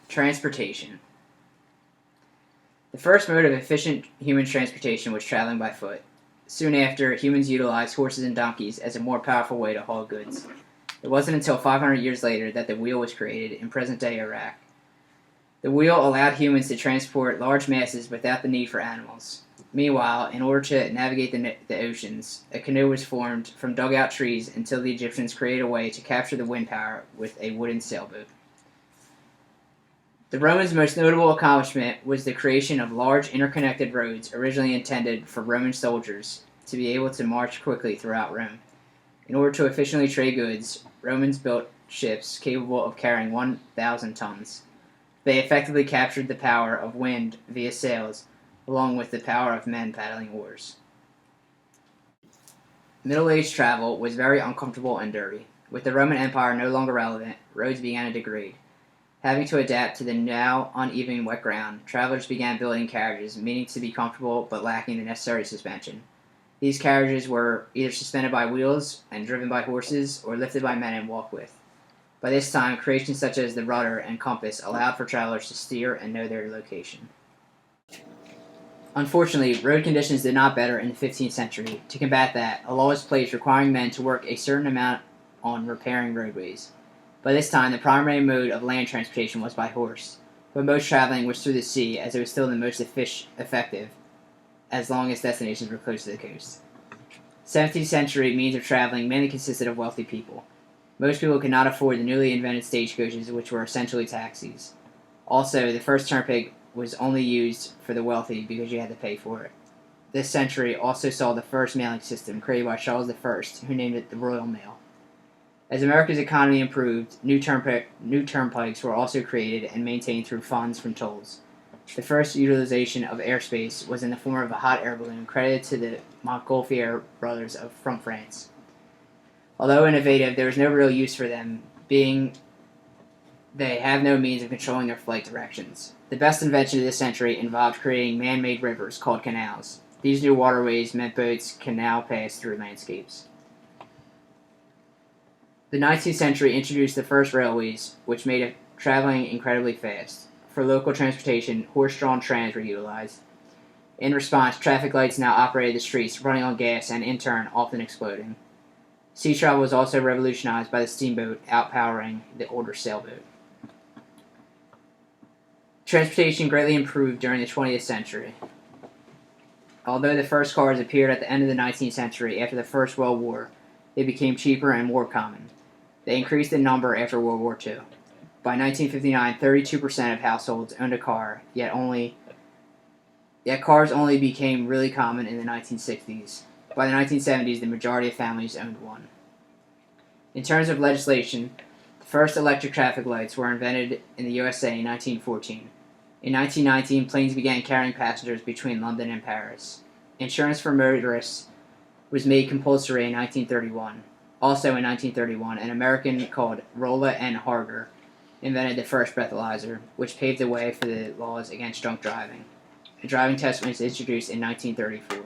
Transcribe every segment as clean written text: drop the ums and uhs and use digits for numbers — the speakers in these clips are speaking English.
Transportation. The first mode of efficient human transportation was traveling by foot. Soon after, humans utilized horses and donkeys as a more powerful way to haul goods. It wasn't until 500 years later that the wheel was created in present-day Iraq. The wheel allowed humans to transport large masses without the need for animals. Meanwhile, in order to navigate the oceans, a canoe was formed from dug-out trees until the Egyptians created a way to capture the wind power with a wooden sailboat. The Romans' most notable accomplishment was the creation of large interconnected roads originally intended for Roman soldiers to be able to march quickly throughout Rome. In order to efficiently trade goods, Romans built ships capable of carrying 1,000 tons. They effectively captured the power of wind via sails, along with the power of men paddling oars. Middle-aged travel was very uncomfortable and dirty. With the Roman Empire no longer relevant, roads began to degrade. Having to adapt to the now uneven wet ground, travelers began building carriages, meaning to be comfortable but lacking the necessary suspension. These carriages were either suspended by wheels and driven by horses, or lifted by men and walked with. By this time, creations such as the rudder and compass allowed for travelers to steer and know their location. Unfortunately, road conditions did not better in the 15th century. To combat that, a law was placed requiring men to work a certain amount on repairing roadways. By this time, the primary mode of land transportation was by horse, but most traveling was through the sea, as it was still the most effective, as long as destinations were close to the coast. 17th century means of traveling mainly consisted of wealthy people. Most people could not afford the newly invented stagecoaches, which were essentially taxis. Also, the first turnpike was only used for the wealthy because you had to pay for it. This century also saw the first mailing system created by Charles I, who named it the Royal Mail. As America's economy improved, new turnpikes were also created and maintained through funds from tolls. The first utilization of airspace was in the form of a hot air balloon credited to the Montgolfier brothers from France. Although innovative, there was no real use for them, being they have no means of controlling their flight directions. The best invention of this century involved creating man-made rivers called canals. These new waterways meant boats can now pass through landscapes. The 19th century introduced the first railways, which made traveling incredibly fast. For local transportation, horse-drawn trams were utilized. In response, traffic lights now operated the streets, running on gas and, in turn, often exploding. Sea travel was also revolutionized by the steamboat, outpowering the older sailboat. Transportation greatly improved during the 20th century. Although the first cars appeared at the end of the 19th century after the First World War, they became cheaper and more common. They increased in number after World War II. By 1959, 32% of households owned a car, yet cars only became really common in the 1960s. By the 1970s, the majority of families owned one. In terms of legislation, the first electric traffic lights were invented in the USA in 1914. In 1919, planes began carrying passengers between London and Paris. Insurance for motorists was made compulsory in 1931. Also in 1931, an American called Rolla N. Harger invented the first breathalyzer, which paved the way for the laws against drunk driving. A driving test was introduced in 1934.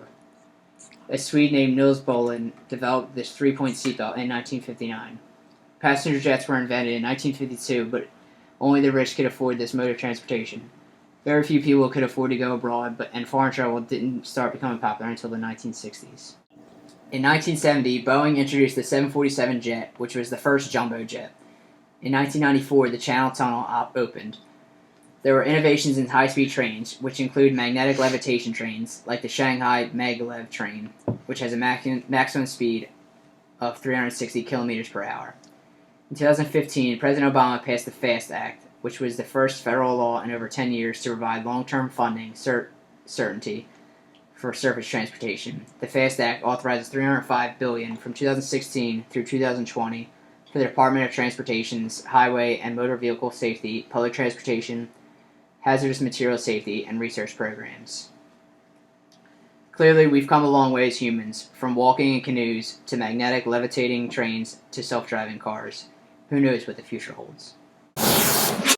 A Swede named Nils Bohlin developed this three-point seatbelt in 1959. Passenger jets were invented in 1952, but only the rich could afford this mode of transportation. Very few people could afford to go abroad, and foreign travel didn't start becoming popular until the 1960s. In 1970, Boeing introduced the 747 jet, which was the first jumbo jet. In 1994, the Channel Tunnel opened. There were innovations in high-speed trains, which include magnetic levitation trains, like the Shanghai Maglev train, which has a maximum speed of 360 kilometers per hour. In 2015, President Obama passed the FAST Act, which was the first federal law in over 10 years to provide long-term funding certainty for surface transportation. The FAST Act authorizes $305 billion from 2016 through 2020 for the Department of Transportation's highway and motor vehicle safety, public transportation, hazardous material safety, and research programs. Clearly, we've come a long way as humans, from walking in canoes to magnetic levitating trains to self-driving cars. Who knows what the future holds?